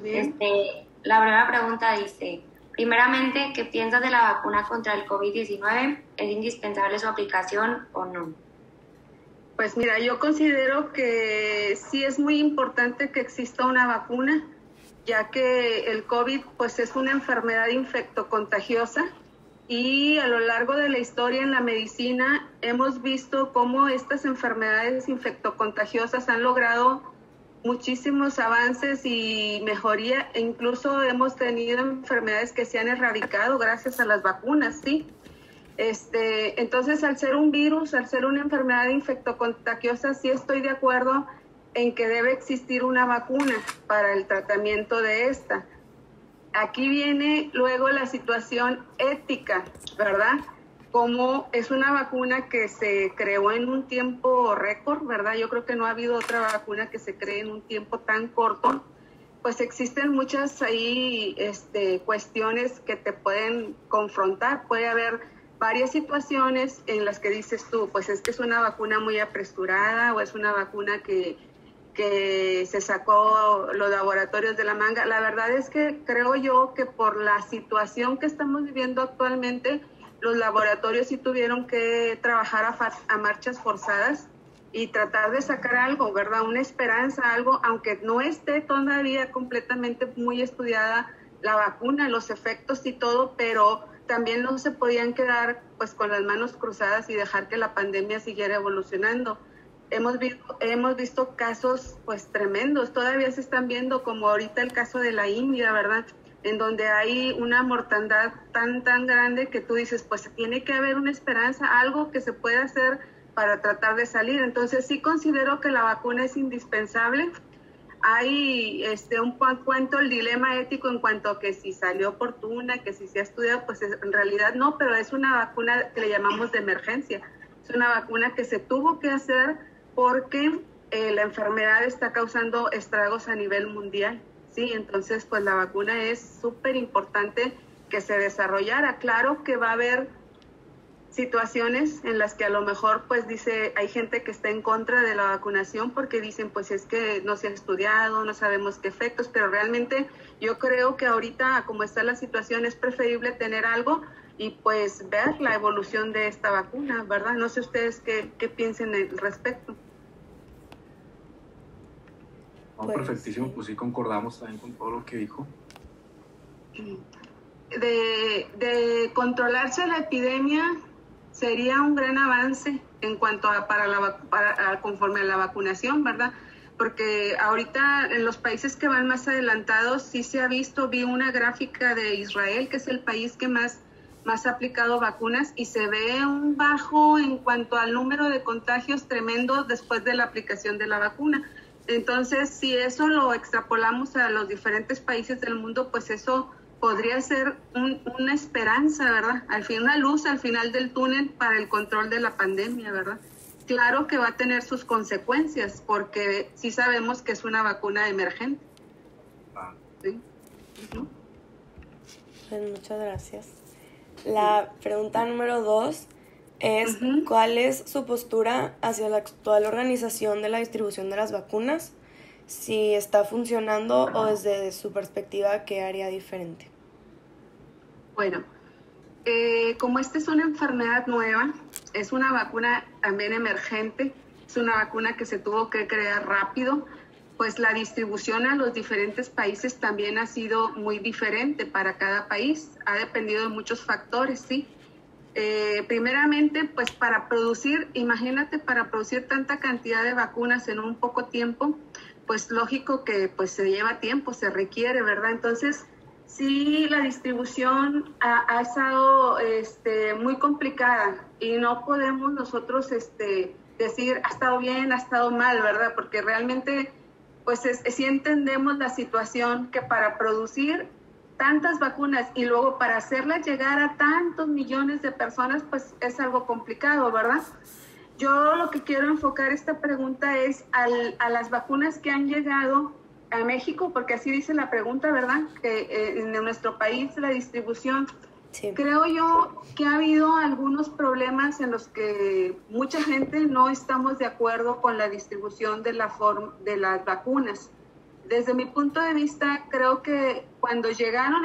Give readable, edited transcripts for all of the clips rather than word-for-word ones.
Bien. La primera pregunta dice, primeramente, ¿qué piensas de la vacuna contra el COVID-19? ¿Es indispensable su aplicación o no? Pues mira, yo considero que sí es muy importante que exista una vacuna, ya que el COVID pues es una enfermedad infectocontagiosa y a lo largo de la historia en la medicina hemos visto cómo estas enfermedades infectocontagiosas han logrado muchísimos avances y mejoría, e incluso hemos tenido enfermedades que se han erradicado gracias a las vacunas, ¿sí? Entonces, al ser un virus, al ser una enfermedad infectocontagiosa, sí estoy de acuerdo en que debe existir una vacuna para el tratamiento de esta. Aquí viene luego la situación ética, ¿verdad? Como es una vacuna que se creó en un tiempo récord, ¿verdad? Yo creo que no ha habido otra vacuna que se cree en un tiempo tan corto. Pues existen muchas ahí cuestiones que te pueden confrontar. Puede haber varias situaciones en las que dices tú, pues es que es una vacuna muy apresurada o es una vacuna que se sacó los laboratorios de la manga. La verdad es que creo yo que por la situación que estamos viviendo actualmente, los laboratorios sí tuvieron que trabajar a marchas forzadas y tratar de sacar algo, ¿verdad? Una esperanza, algo, aunque no esté todavía completamente muy estudiada la vacuna, los efectos y todo, pero también no se podían quedar pues con las manos cruzadas y dejar que la pandemia siguiera evolucionando. Hemos visto casos pues tremendos, todavía se están viendo, como ahorita el caso de la India, ¿verdad? En donde hay una mortandad tan grande que tú dices, pues tiene que haber una esperanza, algo que se pueda hacer para tratar de salir. Entonces sí considero que la vacuna es indispensable. Hay un cuento el dilema ético en cuanto a que si salió oportuna, que si se ha estudiado, pues en realidad no, pero es una vacuna que le llamamos de emergencia. Es una vacuna que se tuvo que hacer porque la enfermedad está causando estragos a nivel mundial, ¿sí? Entonces, pues la vacuna es súper importante que se desarrollara. Claro que va a haber situaciones en las que a lo mejor pues dice, hay gente que está en contra de la vacunación porque dicen pues es que no se ha estudiado, no sabemos qué efectos, pero realmente yo creo que ahorita como está la situación es preferible tener algo y pues ver la evolución de esta vacuna, ¿verdad? No sé ustedes qué piensen al respecto. No, perfectísimo, pues sí concordamos también con todo lo que dijo. De controlarse la epidemia sería un gran avance en cuanto a conforme a la vacunación, ¿verdad? Porque ahorita en los países que van más adelantados sí se ha visto, vi una gráfica de Israel, que es el país que más ha aplicado vacunas, y se ve un bajo en cuanto al número de contagios tremendo después de la aplicación de la vacuna. Entonces, si eso lo extrapolamos a los diferentes países del mundo, pues eso podría ser una esperanza, ¿verdad? Al fin, una luz al final del túnel para el control de la pandemia, ¿verdad? Claro que va a tener sus consecuencias, porque sí sabemos que es una vacuna emergente. ¿Sí? Uh-huh. Pues muchas gracias. La pregunta número 2 es, uh-huh, ¿cuál es su postura hacia la actual organización de la distribución de las vacunas? Si está funcionando o desde su perspectiva, ¿qué haría diferente? Bueno, como esta es una enfermedad nueva, es una vacuna también emergente, es una vacuna que se tuvo que crear rápido, pues la distribución a los diferentes países también ha sido muy diferente para cada país, ha dependido de muchos factores, ¿sí? Primeramente, pues para producir, imagínate, para producir tanta cantidad de vacunas en un poco tiempo, pues lógico que pues se lleva tiempo, se requiere, ¿verdad? Entonces, sí, la distribución ha estado muy complicada y no podemos nosotros decir ha estado bien, ha estado mal, ¿verdad? Porque realmente, pues sí entendemos la situación que para producir tantas vacunas y luego para hacerlas llegar a tantos millones de personas, pues es algo complicado, ¿verdad? Yo lo que quiero enfocar esta pregunta es a las vacunas que han llegado a México, porque así dice la pregunta, ¿verdad? Que en nuestro país la distribución, sí. Creo yo que ha habido algunos problemas en los que mucha gente no estamos de acuerdo con la distribución de las vacunas. Desde mi punto de vista, creo que cuando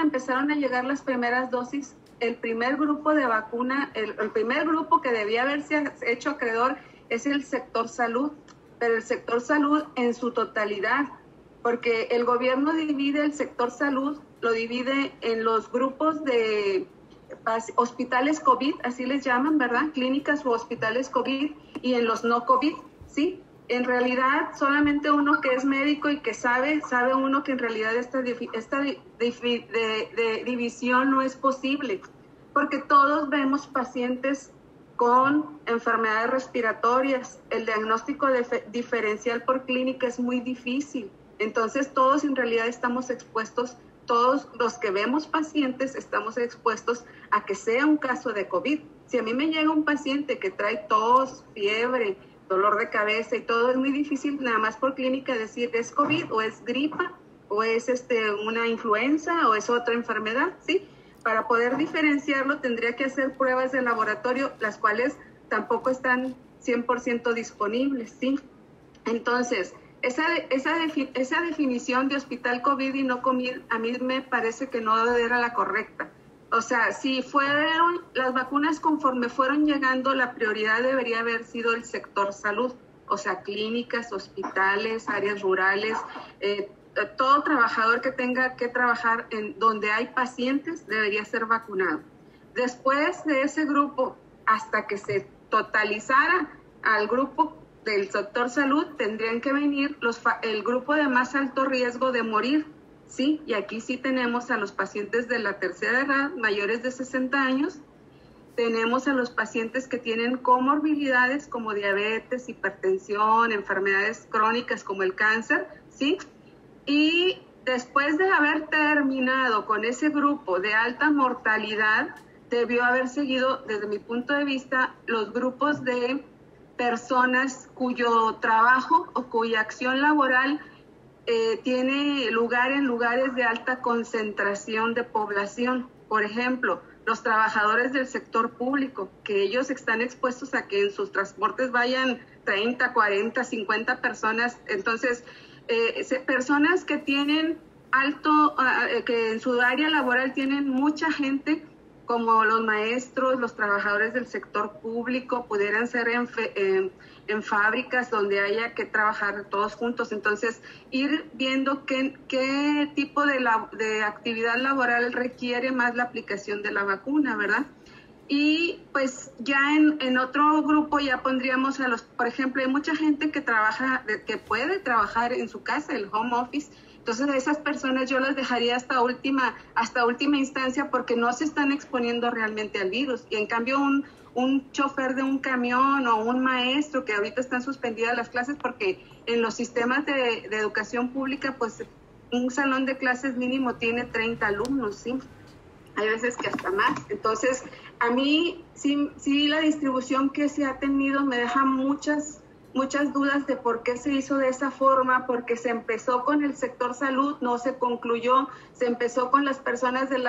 empezaron a llegar las primeras dosis, el primer grupo de vacuna, el primer grupo que debía haberse hecho acreedor es el sector salud, pero el sector salud en su totalidad, porque el gobierno divide el sector salud, lo divide en los grupos de hospitales COVID, así les llaman, ¿verdad? Clínicas o hospitales COVID, y en los no COVID, ¿sí? En realidad, solamente uno que es médico y que sabe uno que en realidad esta división no es posible, porque todos vemos pacientes con enfermedades respiratorias. El diagnóstico diferencial por clínica es muy difícil. Entonces, todos en realidad estamos expuestos, todos los que vemos pacientes estamos expuestos a que sea un caso de COVID. Si a mí me llega un paciente que trae tos, fiebre, dolor de cabeza y todo, es muy difícil nada más por clínica decir es COVID o es gripa o es una influenza o es otra enfermedad, ¿sí? Para poder diferenciarlo tendría que hacer pruebas de laboratorio, las cuales tampoco están 100% disponibles, ¿sí? Entonces, esa definición de hospital COVID y no COVID a mí me parece que no era la correcta. O sea, si fueron las vacunas conforme fueron llegando, la prioridad debería haber sido el sector salud, o sea, clínicas, hospitales, áreas rurales, todo trabajador que tenga que trabajar en donde hay pacientes debería ser vacunado. Después de ese grupo, hasta que se totalizara al grupo del sector salud, tendrían que venir el grupo de más alto riesgo de morir, ¿sí? Y aquí sí tenemos a los pacientes de la tercera edad, mayores de 60 años, tenemos a los pacientes que tienen comorbilidades como diabetes, hipertensión, enfermedades crónicas como el cáncer, ¿sí? Y después de haber terminado con ese grupo de alta mortalidad, debió haber seguido, desde mi punto de vista, los grupos de personas cuyo trabajo o cuya acción laboral tiene lugar en lugares de alta concentración de población. Por ejemplo, los trabajadores del sector público, que ellos están expuestos a que en sus transportes vayan 30, 40, 50 personas. Entonces, personas que tienen que en su área laboral tienen mucha gente, como los maestros, los trabajadores del sector público, pudieran ser en fábricas donde haya que trabajar todos juntos. Entonces, ir viendo qué tipo de actividad laboral requiere más la aplicación de la vacuna, ¿verdad? Y pues ya en otro grupo ya pondríamos por ejemplo, hay mucha gente que puede trabajar en su casa, el home office. Entonces, a esas personas yo las dejaría hasta última instancia porque no se están exponiendo realmente al virus. Y en cambio, un chofer de un camión o un maestro, que ahorita están suspendidas las clases porque en los sistemas de educación pública, pues un salón de clases mínimo tiene 30 alumnos, ¿sí? Hay veces que hasta más. Entonces, a mí sí la distribución que se ha tenido me deja muchas dudas de por qué se hizo de esa forma, porque se empezó con el sector salud, no se concluyó, se empezó con las personas de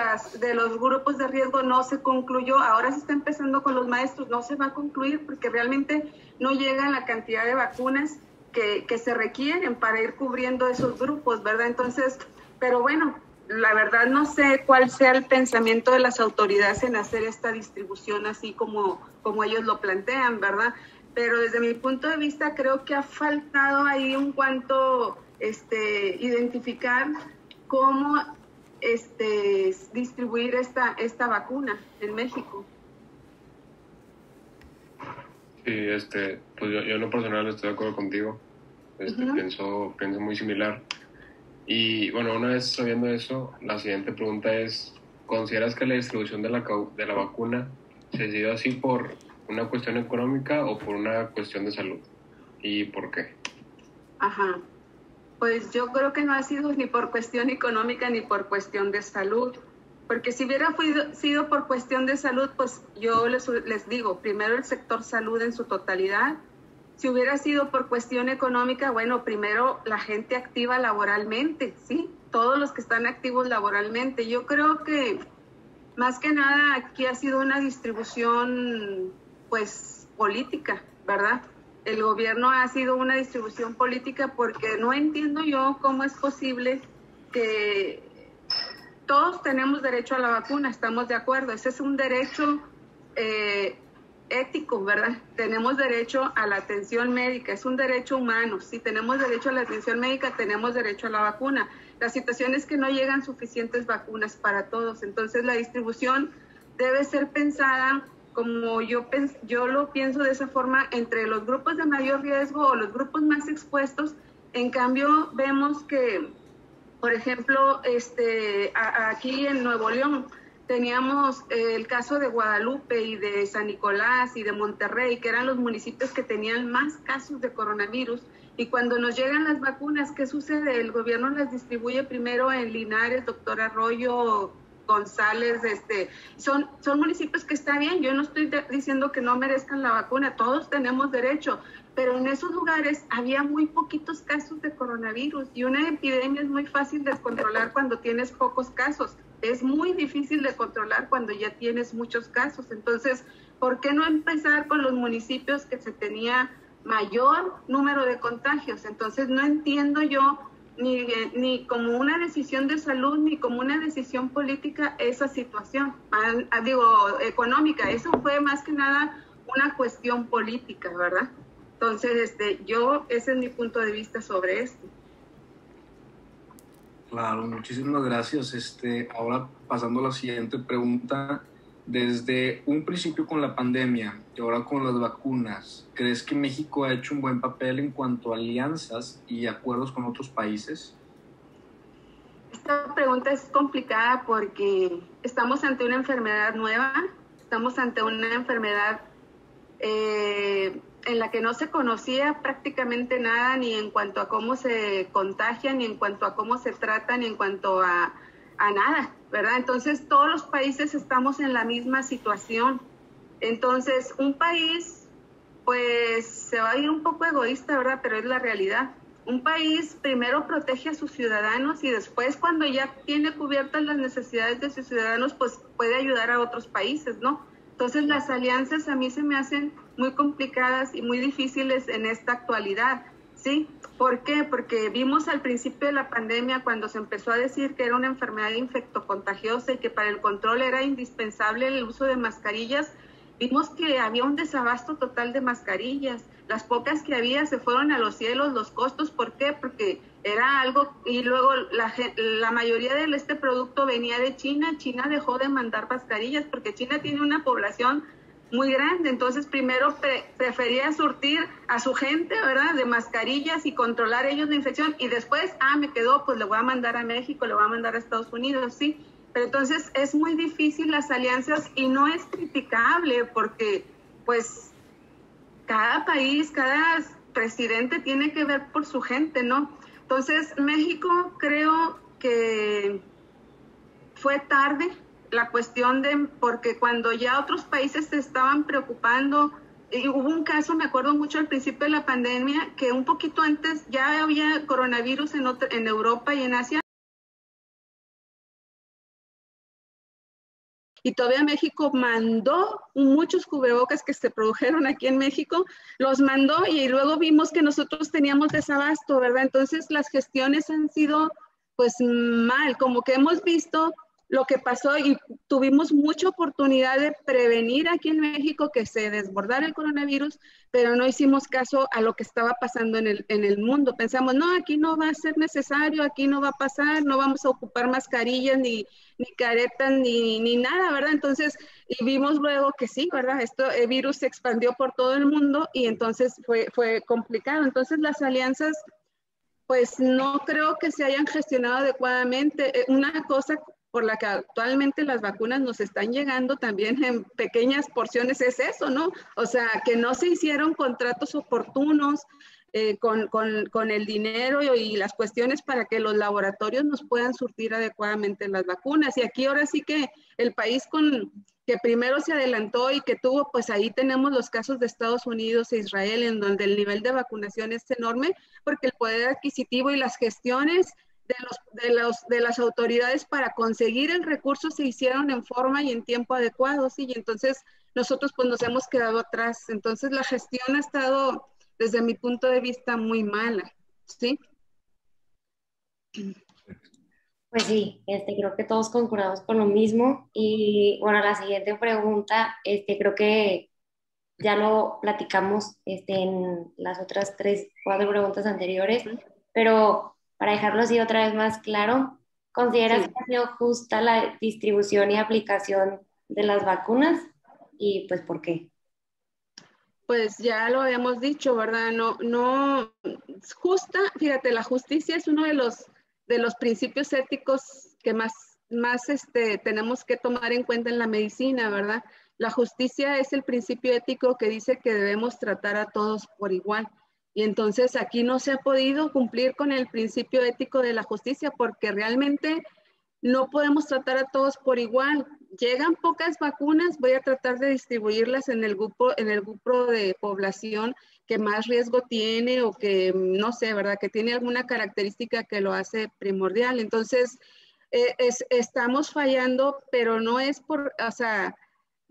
los grupos de riesgo, no se concluyó, ahora se está empezando con los maestros, no se va a concluir porque realmente no llega la cantidad de vacunas que se requieren para ir cubriendo esos grupos, ¿verdad? Entonces, pero bueno, la verdad no sé cuál sea el pensamiento de las autoridades en hacer esta distribución así como ellos lo plantean, ¿verdad? Pero desde mi punto de vista creo que ha faltado ahí un cuanto identificar cómo distribuir esta vacuna en México. Sí, pues yo en lo personal estoy de acuerdo contigo. Pienso muy similar. Y bueno, una vez sabiendo eso, la siguiente pregunta es, ¿consideras que la distribución de la vacuna se dio así por una cuestión económica o por una cuestión de salud? ¿Y por qué? Ajá. Pues yo creo que no ha sido ni por cuestión económica ni por cuestión de salud. Porque si hubiera sido por cuestión de salud, pues yo les digo, primero el sector salud en su totalidad. Si hubiera sido por cuestión económica, bueno, primero la gente activa laboralmente, ¿sí? Todos los que están activos laboralmente. Yo creo que más que nada aquí ha sido una distribución pues política, ¿verdad? el gobierno ha sido una distribución política, porque no entiendo yo cómo es posible que todos tenemos derecho a la vacuna, estamos de acuerdo, ese es un derecho ético, ¿verdad? Tenemos derecho a la atención médica, es un derecho humano. Si tenemos derecho a la atención médica, tenemos derecho a la vacuna. La situación es que no llegan suficientes vacunas para todos, entonces la distribución debe ser pensada como yo lo pienso, de esa forma, entre los grupos de mayor riesgo o los grupos más expuestos. En cambio, vemos que, por ejemplo, aquí en Nuevo León, teníamos el caso de Guadalupe y de San Nicolás y de Monterrey, que eran los municipios que tenían más casos de coronavirus. Y cuando nos llegan las vacunas, ¿qué sucede? El gobierno las distribuye primero en Linares, Doctor Arroyo, González, son municipios que está bien. Yo no estoy diciendo que no merezcan la vacuna, todos tenemos derecho, pero en esos lugares había muy poquitos casos de coronavirus, y una epidemia es muy fácil de controlar cuando tienes pocos casos. Es muy difícil de controlar cuando ya tienes muchos casos. Entonces, ¿por qué no empezar con los municipios que se tenía mayor número de contagios? Entonces, no entiendo yo ni como una decisión de salud, ni como una decisión política esa situación, económica. Eso fue más que nada una cuestión política, ¿verdad? Entonces, ese es mi punto de vista sobre esto. Claro, muchísimas gracias. Ahora pasando a la siguiente pregunta. Desde un principio con la pandemia y ahora con las vacunas, ¿crees que México ha hecho un buen papel en cuanto a alianzas y acuerdos con otros países? Esta pregunta es complicada porque estamos ante una enfermedad nueva, estamos ante una enfermedad en la que no se conocía prácticamente nada, ni en cuanto a cómo se contagia, ni en cuanto a cómo se trata, ni en cuanto a nada, ¿verdad? Entonces todos los países estamos en la misma situación. Entonces un país, pues se va a ir un poco egoísta, ¿verdad? Pero es la realidad. Un país primero protege a sus ciudadanos y después, cuando ya tiene cubiertas las necesidades de sus ciudadanos, pues puede ayudar a otros países, ¿no? Entonces las alianzas a mí se me hacen muy complicadas y muy difíciles en esta actualidad, ¿sí? ¿Por qué? Porque vimos al principio de la pandemia, cuando se empezó a decir que era una enfermedad infectocontagiosa y que para el control era indispensable el uso de mascarillas, vimos que había un desabasto total de mascarillas. Las pocas que había se fueron a los cielos, los costos. ¿Por qué? Porque era algo, y luego la mayoría de este producto venía de China. China dejó de mandar mascarillas porque China tiene una población muy grande, entonces primero prefería surtir a su gente, ¿verdad?, de mascarillas y controlar ellos la infección, y después, me quedó, pues le voy a mandar a México, le voy a mandar a Estados Unidos, sí. Pero entonces es muy difícil las alianzas, y no es criticable porque, pues, cada país, cada presidente tiene que ver por su gente, ¿no? Entonces, México creo que fue tarde la cuestión porque cuando ya otros países se estaban preocupando, y hubo un caso, me acuerdo mucho al principio de la pandemia, que un poquito antes ya había coronavirus en Europa y en Asia, y todavía México mandó muchos cubrebocas que se produjeron aquí en México, los mandó, y luego vimos que nosotros teníamos desabasto, ¿verdad? Entonces las gestiones han sido pues mal, como que hemos visto lo que pasó y tuvimos mucha oportunidad de prevenir aquí en México que se desbordara el coronavirus, pero no hicimos caso a lo que estaba pasando en el mundo. Pensamos, no, aquí no va a ser necesario, aquí no va a pasar, no vamos a ocupar mascarillas, ni caretas, ni nada, ¿verdad? Entonces, y vimos luego que sí, ¿verdad? El virus se expandió por todo el mundo y entonces fue complicado. Entonces, las alianzas, pues no creo que se hayan gestionado adecuadamente. Una cosa por la que actualmente las vacunas nos están llegando también en pequeñas porciones es eso, ¿no? O sea, que no se hicieron contratos oportunos con el dinero y las cuestiones para que los laboratorios nos puedan surtir adecuadamente las vacunas. Y aquí ahora sí que el país que primero se adelantó y que tuvo, pues ahí tenemos los casos de Estados Unidos e Israel, en donde el nivel de vacunación es enorme, porque el poder adquisitivo y las gestiones de las autoridades para conseguir el recurso se hicieron en forma y en tiempo adecuado, ¿sí? Y entonces nosotros pues nos hemos quedado atrás. Entonces la gestión ha estado desde mi punto de vista, muy mala, ¿sí? Pues sí, creo que todos concordamos con lo mismo. Y bueno, la siguiente pregunta, creo que ya lo platicamos en las otras 4 preguntas anteriores, pero para dejarlo así otra vez más claro, ¿consideras Sí. que ha sido justa la distribución y aplicación de las vacunas? Y pues, ¿por qué? Pues ya lo habíamos dicho, ¿verdad? No, justa, fíjate, la justicia es uno de los principios éticos que más tenemos que tomar en cuenta en la medicina, ¿verdad? La justicia es el principio ético que dice que debemos tratar a todos por igual. Y entonces aquí no se ha podido cumplir con el principio ético de la justicia porque realmente no podemos tratar a todos por igual. Llegan pocas vacunas, voy a tratar de distribuirlas en el grupo de población que más riesgo tiene o que, no sé, ¿verdad? Que tiene alguna característica que lo hace primordial. Entonces, estamos fallando, pero no es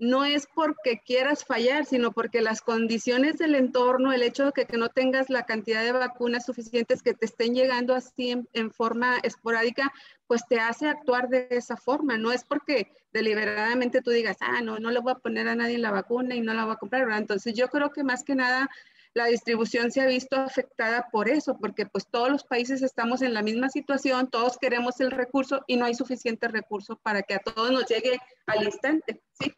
no es porque quieras fallar, sino porque las condiciones del entorno, el hecho de que no tengas la cantidad de vacunas suficientes que te estén llegando así en forma esporádica, pues te hace actuar de esa forma. No es porque deliberadamente tú digas, no le voy a poner a nadie la vacuna y no la voy a comprar, ¿verdad? Entonces yo creo que más que nada la distribución se ha visto afectada por eso, porque pues todos los países estamos en la misma situación, todos queremos el recurso y no hay suficiente recurso para que a todos nos llegue al instante, ¿sí?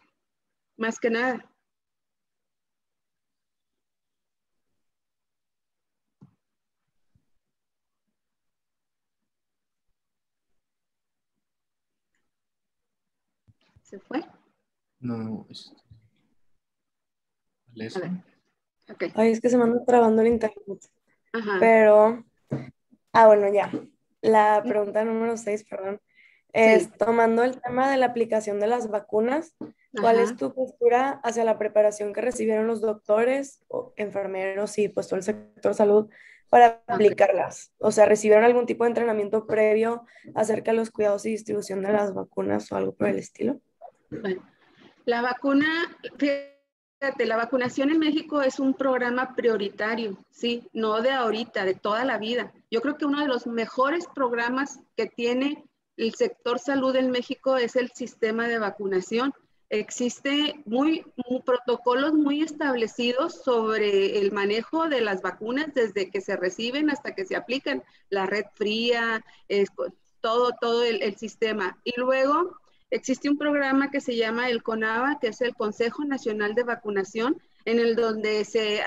Más que nada. ¿Se fue? No, A ver. Okay. Ay, es que se me anda trabando el internet. Ajá. Pero, bueno, ya. La pregunta número 6, perdón. Es, Sí. tomando el tema de la aplicación de las vacunas, ¿cuál Ajá. es tu postura hacia la preparación que recibieron los doctores, o enfermeros y pues todo el sector salud para aplicarlas? O sea, ¿recibieron algún tipo de entrenamiento previo acerca de los cuidados y distribución de las vacunas o algo por el estilo? Bueno, la vacuna, fíjate, la vacunación en México es un programa prioritario, sí, no de ahorita, de toda la vida. Yo creo que uno de los mejores programas que tiene el sector salud en México es el sistema de vacunación. Existe protocolos muy establecidos sobre el manejo de las vacunas desde que se reciben hasta que se aplican, la red fría, todo el sistema. Y luego existe un programa que se llama el CONAVA, que es el Consejo Nacional de Vacunación, en el donde se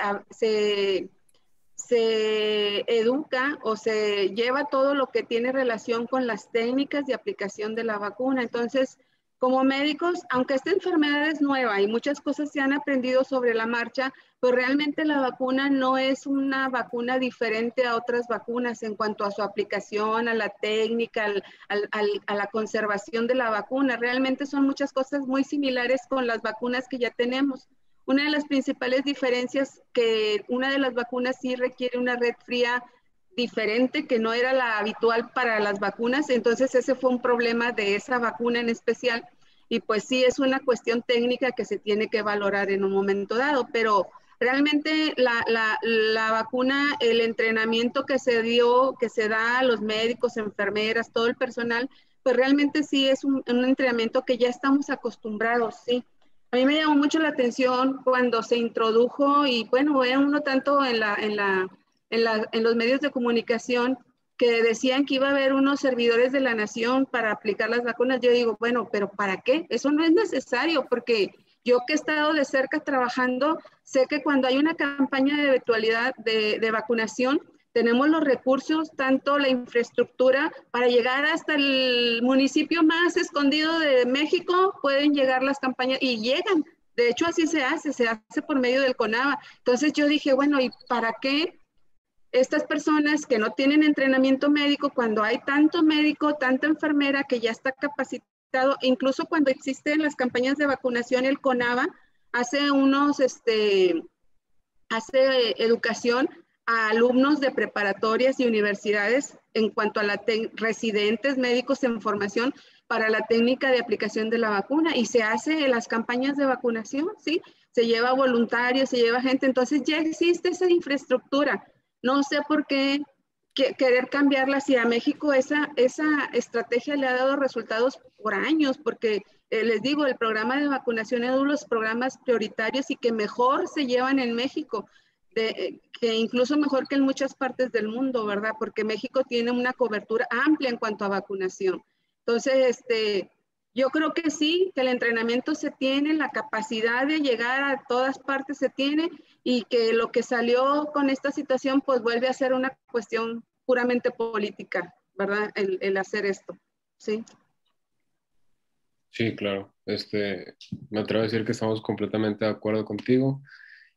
educa o se lleva todo lo que tiene relación con las técnicas de aplicación de la vacuna. Entonces, como médicos, aunque esta enfermedad es nueva y muchas cosas se han aprendido sobre la marcha, pues realmente la vacuna no es una vacuna diferente a otras vacunas en cuanto a su aplicación, a la técnica, a la conservación de la vacuna. Realmente son muchas cosas muy similares con las vacunas que ya tenemos. Una de las principales diferencias que una de las vacunas sí requiere una red fría diferente, que no era la habitual para las vacunas, entonces ese fue un problema de esa vacuna en especial, y pues sí es una cuestión técnica que se tiene que valorar en un momento dado, pero realmente la vacuna, el entrenamiento que se dio, que se da a los médicos, enfermeras, todo el personal, pues realmente sí es un entrenamiento que ya estamos acostumbrados, sí. A mí me llamó mucho la atención cuando se introdujo, y bueno, ve uno tanto en los medios de comunicación que decían que iba a haber unos servidores de la nación para aplicar las vacunas. Yo digo, bueno, pero ¿para qué? Eso no es necesario, porque yo que he estado de cerca trabajando, sé que cuando hay una campaña de virtualidad de vacunación, tenemos los recursos, tanto la infraestructura, para llegar hasta el municipio más escondido de México, pueden llegar las campañas y llegan. De hecho, así se hace por medio del CONAVA. Entonces yo dije, bueno, ¿y para qué estas personas que no tienen entrenamiento médico, cuando hay tanto médico, tanta enfermera que ya está capacitado, incluso cuando existen las campañas de vacunación, el CONAVA hace hace educación a alumnos de preparatorias y universidades en cuanto a residentes médicos en formación para la técnica de aplicación de la vacuna, y se hace en las campañas de vacunación, ¿sí? se lleva voluntarios, se lleva gente, entonces ya existe esa infraestructura. No sé por qué querer cambiarla. Si a México esa estrategia le ha dado resultados por años, porque les digo, el programa de vacunación es uno de los programas prioritarios y que mejor se llevan en México, que incluso mejor que en muchas partes del mundo, ¿verdad? Porque México tiene una cobertura amplia en cuanto a vacunación. Entonces, yo creo que sí, que el entrenamiento se tiene, la capacidad de llegar a todas partes se tiene, y que lo que salió con esta situación pues vuelve a ser una cuestión puramente política, ¿verdad? El hacer esto, ¿sí? Sí, claro. Me atrevo a decir que estamos completamente de acuerdo contigo.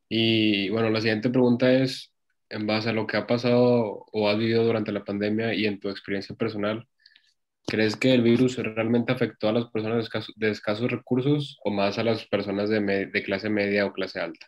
Y bueno, la siguiente pregunta es, en base a lo que ha pasado o has vivido durante la pandemia y en tu experiencia personal, ¿crees que el virus realmente afectó a las personas de escasos recursos o más a las personas de clase media o clase alta?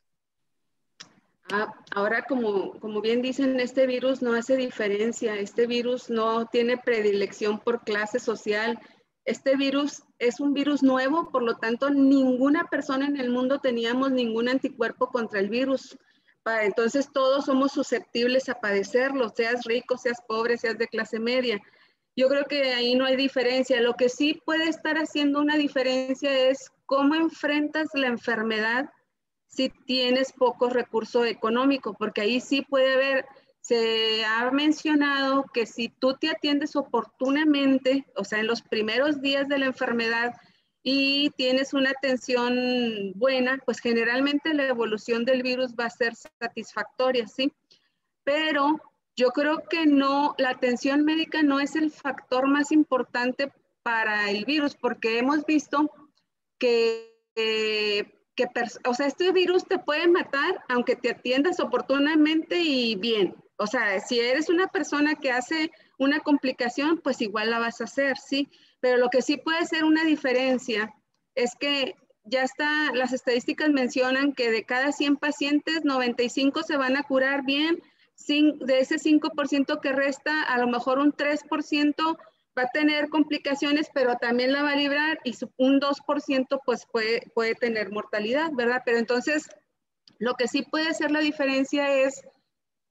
Ahora, como bien dicen, este virus no hace diferencia, este virus no tiene predilección por clase social. Este virus es un virus nuevo, por lo tanto, ninguna persona en el mundo teníamos ningún anticuerpo contra el virus. Entonces, todos somos susceptibles a padecerlo, seas rico, seas pobre, seas de clase media. Yo creo que ahí no hay diferencia. Lo que sí puede estar haciendo una diferencia es cómo enfrentas la enfermedad si tienes poco recurso económico, porque ahí sí puede haber, se ha mencionado que si tú te atiendes oportunamente, o sea, en los primeros días de la enfermedad y tienes una atención buena, pues generalmente la evolución del virus va a ser satisfactoria, ¿sí? Pero yo creo que no, la atención médica no es el factor más importante para el virus, porque hemos visto que o sea, este virus te puede matar aunque te atiendas oportunamente y bien. O sea, si eres una persona que hace una complicación, pues igual la vas a hacer, ¿sí? Pero lo que sí puede ser una diferencia es que ya está, las estadísticas mencionan que de cada 100 pacientes, 95 se van a curar bien. De ese 5% que resta, a lo mejor un 3% va a tener complicaciones, pero también la va a librar, y un 2% pues puede tener mortalidad, ¿verdad? Pero entonces, lo que sí puede hacer la diferencia es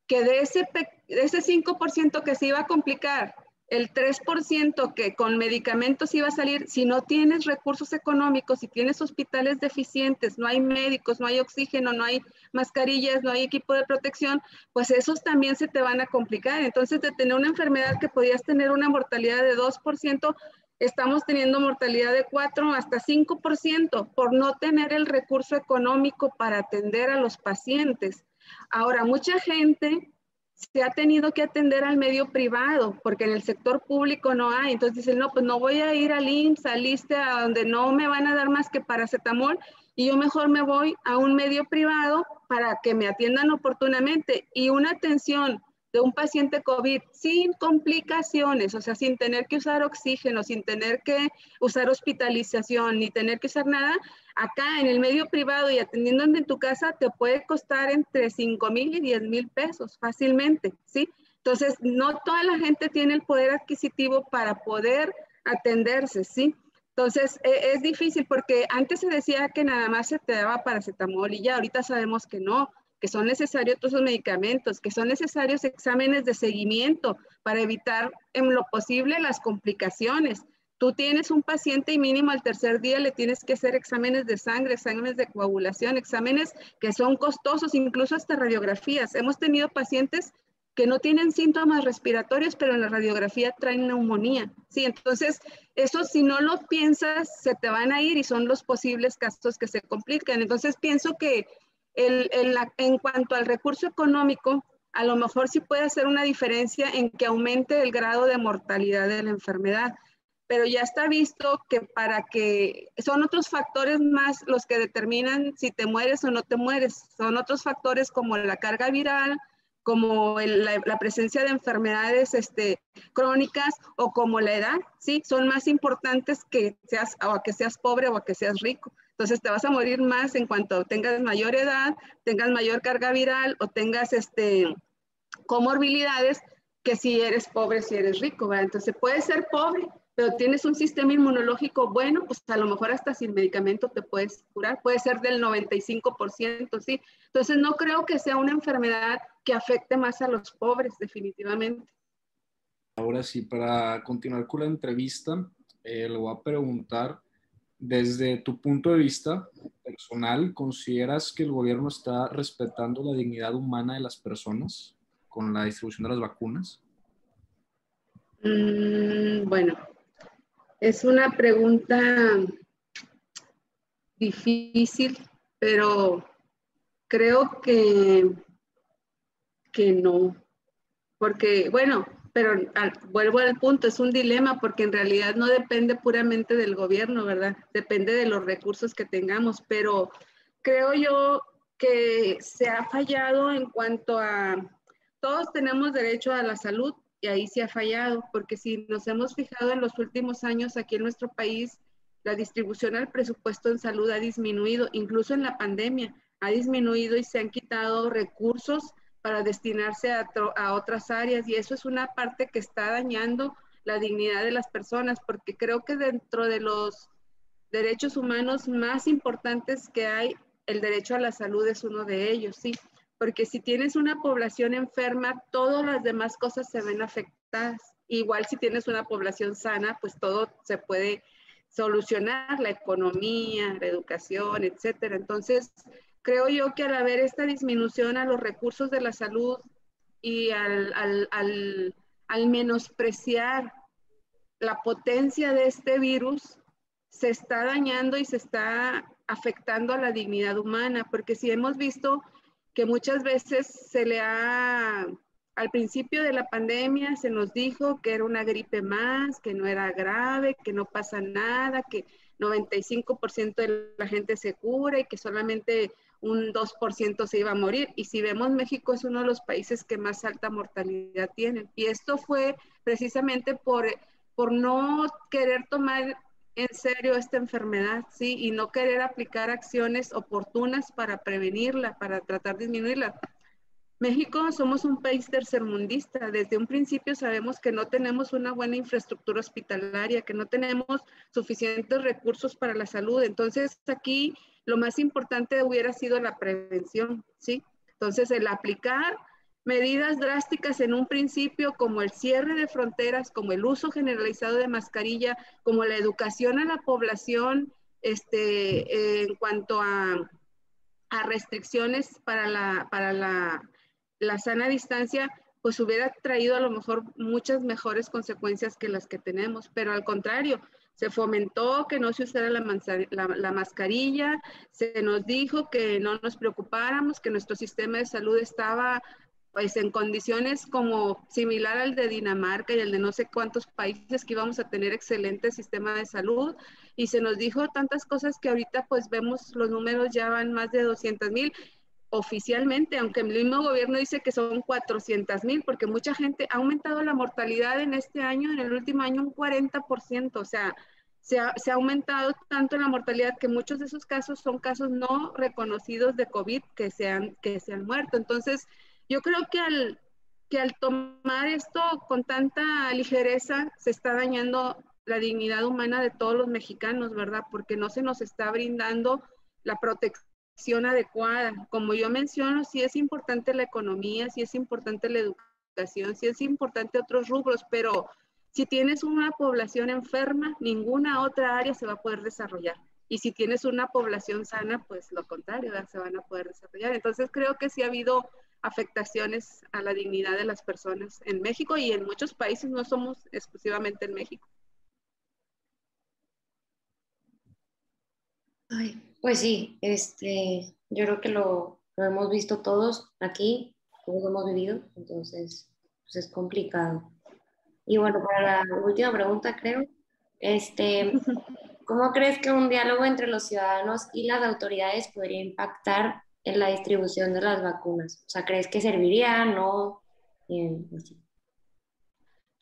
que de ese 5% que se iba a complicar, el 3% que con medicamentos iba a salir, si no tienes recursos económicos, si tienes hospitales deficientes, no hay médicos, no hay oxígeno, no hay mascarillas, no hay equipo de protección, pues esos también se te van a complicar. Entonces, de tener una enfermedad que podías tener una mortalidad de 2%, estamos teniendo mortalidad de 4 hasta 5% por no tener el recurso económico para atender a los pacientes. Ahora, mucha gente se ha tenido que atender al medio privado, porque en el sector público no hay. Entonces dicen, no, pues no voy a ir al IMSS, al ISSSTE, a donde no me van a dar más que paracetamol, y yo mejor me voy a un medio privado para que me atiendan oportunamente. Y una atención de un paciente COVID sin complicaciones, o sea, sin tener que usar oxígeno, sin tener que usar hospitalización, ni tener que usar nada, acá en el medio privado y atendiendo en tu casa te puede costar entre 5,000 y 10,000 pesos fácilmente, ¿sí? Entonces, no toda la gente tiene el poder adquisitivo para poder atenderse, ¿sí? Entonces, es difícil porque antes se decía que nada más se te daba paracetamol y ya ahorita sabemos que no, que son necesarios todos esos medicamentos, que son necesarios exámenes de seguimiento para evitar en lo posible las complicaciones. Tú tienes un paciente y mínimo al tercer día le tienes que hacer exámenes de sangre, exámenes de coagulación, exámenes que son costosos, incluso hasta radiografías. Hemos tenido pacientes que no tienen síntomas respiratorios, pero en la radiografía traen neumonía. Sí, entonces, eso si no lo piensas, se te van a ir y son los posibles casos que se complican. Entonces, pienso que en cuanto al recurso económico, a lo mejor sí puede hacer una diferencia en que aumente el grado de mortalidad de la enfermedad, pero ya está visto que son otros factores más los que determinan si te mueres o no te mueres. Son otros factores como la carga viral, como la presencia de enfermedades crónicas o como la edad, ¿sí? Son más importantes que seas pobre o a que seas rico. Entonces te vas a morir más en cuanto tengas mayor edad, tengas mayor carga viral o tengas comorbilidades que si eres pobre, si eres rico, ¿verdad? Entonces puedes ser pobre pero tienes un sistema inmunológico bueno, pues a lo mejor hasta sin medicamento te puedes curar, puede ser del 95%, ¿sí? Entonces no creo que sea una enfermedad que afecte más a los pobres, definitivamente. Ahora sí, para continuar con la entrevista, le voy a preguntar, desde tu punto de vista personal, ¿consideras que el gobierno está respetando la dignidad humana de las personas con la distribución de las vacunas? Bueno, es una pregunta difícil, pero creo que no, porque, bueno, pero vuelvo al punto, es un dilema porque en realidad no depende puramente del gobierno, ¿verdad? Depende de los recursos que tengamos, pero creo yo que se ha fallado en cuanto a, todos tenemos derecho a la salud y ahí se ha fallado, porque si nos hemos fijado en los últimos años aquí en nuestro país, la distribución al presupuesto en salud ha disminuido, incluso en la pandemia ha disminuido y se han quitado recursos para destinarse a otras áreas y eso es una parte que está dañando la dignidad de las personas porque creo que dentro de los derechos humanos más importantes que hay, el derecho a la salud es uno de ellos, ¿sí? Porque si tienes una población enferma, todas las demás cosas se ven afectadas. Igual si tienes una población sana, pues todo se puede solucionar, la economía, la educación, etcétera. Entonces, creo yo que al haber esta disminución a los recursos de la salud y al menospreciar la potencia de este virus, se está dañando y se está afectando a la dignidad humana, porque si hemos visto que muchas veces al principio de la pandemia se nos dijo que era una gripe más, que no era grave, que no pasa nada, que 95% de la gente se cura y que solamente un 2% se iba a morir. Y si vemos, México es uno de los países que más alta mortalidad tienen. Y esto fue precisamente por no querer tomar en serio esta enfermedad, ¿sí? Y no querer aplicar acciones oportunas para prevenirla, para tratar de disminuirla. México somos un país tercermundista. Desde un principio sabemos que no tenemos una buena infraestructura hospitalaria, que no tenemos suficientes recursos para la salud. Entonces, aquí lo más importante hubiera sido la prevención, ¿sí? Entonces, el aplicar medidas drásticas en un principio, como el cierre de fronteras, como el uso generalizado de mascarilla, como la educación a la población en cuanto a restricciones para la sana distancia, pues hubiera traído a lo mejor muchas mejores consecuencias que las que tenemos, pero al contrario, se fomentó que no se usara la mascarilla, se nos dijo que no nos preocupáramos, que nuestro sistema de salud estaba pues en condiciones como similar al de Dinamarca y el de no sé cuántos países, que íbamos a tener excelente sistema de salud, y se nos dijo tantas cosas que ahorita pues vemos los números ya van más de 200,000 oficialmente, aunque el mismo gobierno dice que son 400,000, porque mucha gente ha aumentado la mortalidad en este año, en el último año un 40%, o sea, se ha aumentado tanto la mortalidad que muchos de esos casos son casos no reconocidos de COVID que se han muerto. Entonces, yo creo que al tomar esto con tanta ligereza se está dañando la dignidad humana de todos los mexicanos, ¿verdad? Porque no se nos está brindando la protección adecuada. Como yo menciono, sí es importante la economía, sí es importante la educación, sí es importante otros rubros, pero si tienes una población enferma, ninguna otra área se va a poder desarrollar. Y si tienes una población sana, pues lo contrario, ¿verdad? Se van a poder desarrollar. Entonces creo que sí ha habido afectaciones a la dignidad de las personas en México y en muchos países, no somos exclusivamente en México. Ay, pues sí, yo creo que lo hemos visto todos aquí, todos hemos vivido, entonces pues es complicado. Y bueno, para la última pregunta, creo, ¿cómo crees que un diálogo entre los ciudadanos y las autoridades podría impactar en la distribución de las vacunas? O sea, ¿crees que serviría? ¿No? Así.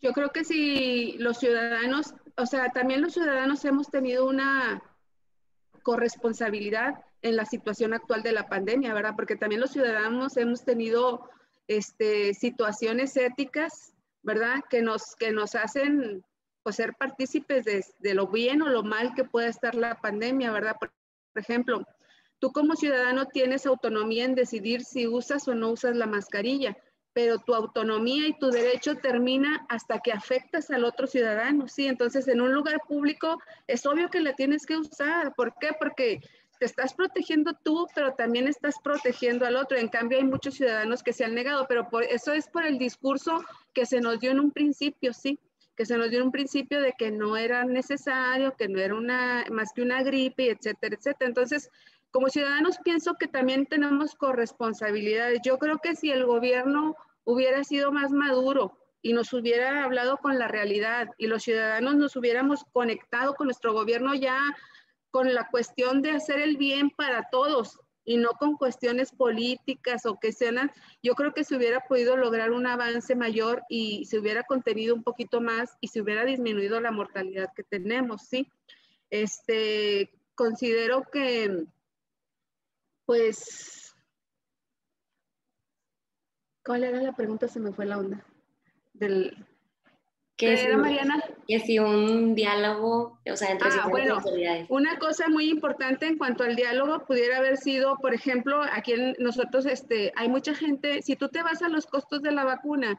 Yo creo que si los ciudadanos, o sea, también los ciudadanos hemos tenido una corresponsabilidad en la situación actual de la pandemia, ¿verdad? Porque también los ciudadanos hemos tenido situaciones éticas, ¿verdad? Que nos hacen pues ser partícipes de lo bien o lo mal que pueda estar la pandemia, ¿verdad? Por ejemplo, tú como ciudadano tienes autonomía en decidir si usas o no usas la mascarilla, pero tu autonomía y tu derecho termina hasta que afectas al otro ciudadano, ¿sí? Entonces, en un lugar público es obvio que la tienes que usar. ¿Por qué? Porque te estás protegiendo tú, pero también estás protegiendo al otro. En cambio, hay muchos ciudadanos que se han negado, pero eso es por el discurso que se nos dio en un principio, ¿sí? Que se nos dio en un principio de que no era necesario, que no era más que una gripe, etcétera, etcétera. Entonces, como ciudadanos pienso que también tenemos corresponsabilidades. Yo creo que si el gobierno hubiera sido más maduro y nos hubiera hablado con la realidad y los ciudadanos nos hubiéramos conectado con nuestro gobierno ya con la cuestión de hacer el bien para todos y no con cuestiones políticas o que sean, yo creo que se hubiera podido lograr un avance mayor y se hubiera contenido un poquito más y se hubiera disminuido la mortalidad que tenemos, ¿sí? Considero que, pues, ¿cuál era la pregunta? Se me fue la onda. ¿Qué era, Mariana? Que si un diálogo, o sea, entre bueno, autoridades. Una cosa muy importante en cuanto al diálogo pudiera haber sido, por ejemplo, aquí nosotros, hay mucha gente, si tú te vas a los costos de la vacuna,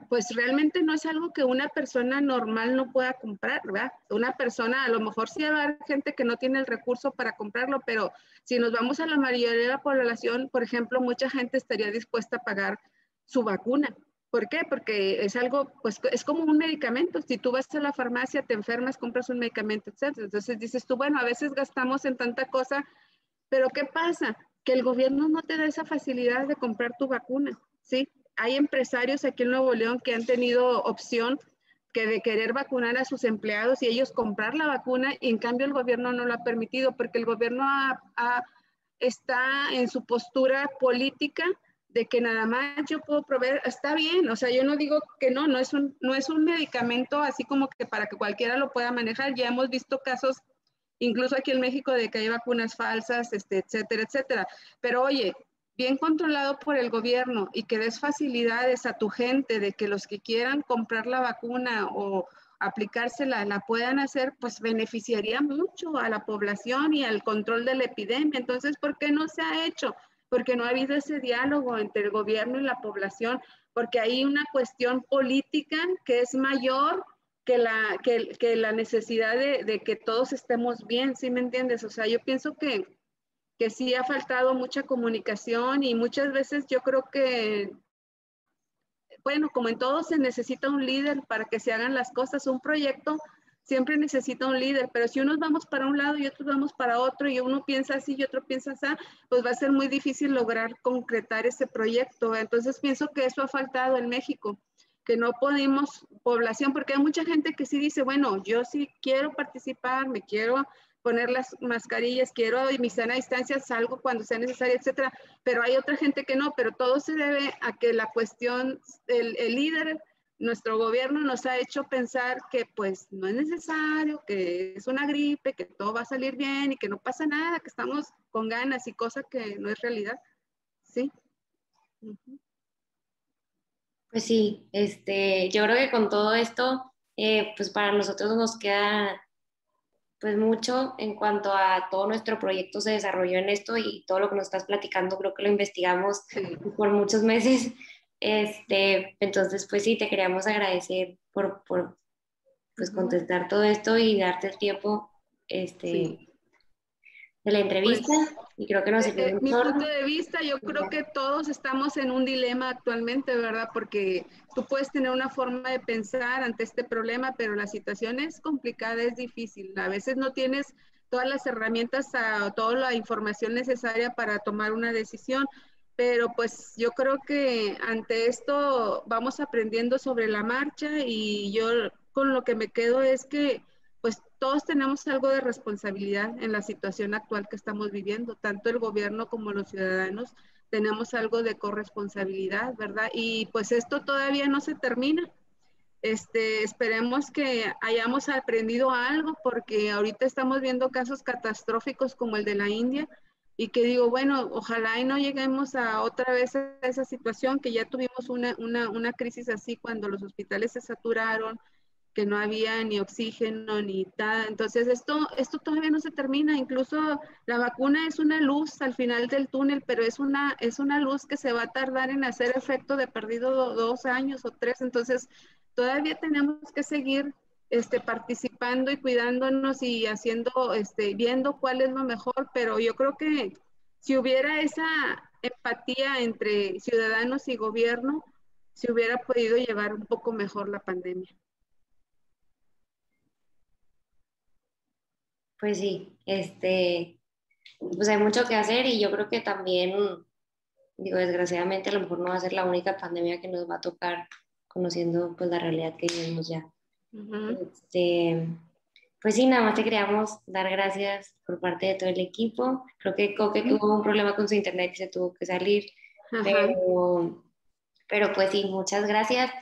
pues realmente no es algo que una persona normal no pueda comprar, ¿verdad? Una persona, a lo mejor sí va a haber gente que no tiene el recurso para comprarlo, pero si nos vamos a la mayoría de la población, por ejemplo, mucha gente estaría dispuesta a pagar su vacuna. ¿Por qué? Porque es algo, pues es como un medicamento. Si tú vas a la farmacia, te enfermas, compras un medicamento, etc. Entonces dices tú, bueno, a veces gastamos en tanta cosa, pero ¿qué pasa? Que el gobierno no te da esa facilidad de comprar tu vacuna, ¿sí? Hay empresarios aquí en Nuevo León que han tenido opción de querer vacunar a sus empleados y ellos comprar la vacuna, y en cambio el gobierno no lo ha permitido porque el gobierno está en su postura política de que nada más yo puedo proveer. Está bien, o sea, yo no digo que no es un medicamento así como que para que cualquiera lo pueda manejar. Ya hemos visto casos, incluso aquí en México, de que hay vacunas falsas, etcétera, etcétera. Pero oye, bien controlado por el gobierno y que des facilidades a tu gente de que los que quieran comprar la vacuna o aplicársela la puedan hacer, pues beneficiaría mucho a la población y al control de la epidemia. Entonces, ¿por qué no se ha hecho? Porque no ha habido ese diálogo entre el gobierno y la población, porque hay una cuestión política que es mayor que la necesidad de que todos estemos bien, ¿sí me entiendes? O sea, yo pienso que sí ha faltado mucha comunicación y muchas veces yo creo que, bueno, como en todo se necesita un líder para que se hagan las cosas. Un proyecto siempre necesita un líder, pero si unos vamos para un lado y otros vamos para otro y uno piensa así y otro piensa así, pues va a ser muy difícil lograr concretar ese proyecto. Entonces pienso que eso ha faltado en México, que no podemos, población, porque hay mucha gente que sí dice, bueno, yo sí quiero participar, me quiero poner las mascarillas, quiero mi sana distancia, salgo cuando sea necesario, etcétera, pero hay otra gente que no, pero todo se debe a que la cuestión, el líder, nuestro gobierno nos ha hecho pensar que pues no es necesario, que es una gripe, que todo va a salir bien y que no pasa nada, que estamos con ganas y cosa que no es realidad, ¿sí? Pues sí, yo creo que con todo esto, pues para nosotros nos queda pues mucho en cuanto a todo nuestro proyecto se desarrolló en esto y todo lo que nos estás platicando, creo que lo investigamos por muchos meses. Entonces, pues sí, te queríamos agradecer por pues contestar todo esto y darte el tiempo de la entrevista. Pues, y creo que nos sirvió mi punto de vista, yo creo que todos estamos en un dilema actualmente, ¿verdad? Porque tú puedes tener una forma de pensar ante este problema, pero la situación es complicada, es difícil. A veces no tienes todas las herramientas o toda la información necesaria para tomar una decisión, pero pues yo creo que ante esto vamos aprendiendo sobre la marcha y yo con lo que me quedo es que pues todos tenemos algo de responsabilidad en la situación actual que estamos viviendo, tanto el gobierno como los ciudadanos tenemos algo de corresponsabilidad, ¿verdad? Y pues esto todavía no se termina. Esperemos que hayamos aprendido algo porque ahorita estamos viendo casos catastróficos como el de la India y que digo, bueno, ojalá y no lleguemos a otra vez a esa situación, que ya tuvimos una crisis así cuando los hospitales se saturaron, que no había ni oxígeno ni nada. Entonces esto todavía no se termina. Incluso la vacuna es una luz al final del túnel, pero es una luz que se va a tardar en hacer efecto de perdido 2 años o 3. Entonces todavía tenemos que seguir participando y cuidándonos y haciendo, viendo cuál es lo mejor, pero yo creo que si hubiera esa empatía entre ciudadanos y gobierno, se hubiera podido llevar un poco mejor la pandemia. Pues sí, pues hay mucho que hacer y yo creo que también, digo, desgraciadamente a lo mejor no va a ser la única pandemia que nos va a tocar conociendo pues la realidad que vivimos ya. Pues sí, nada más te queríamos dar gracias por parte de todo el equipo. Creo que Coque tuvo un problema con su internet y se tuvo que salir, pero pues sí, muchas gracias.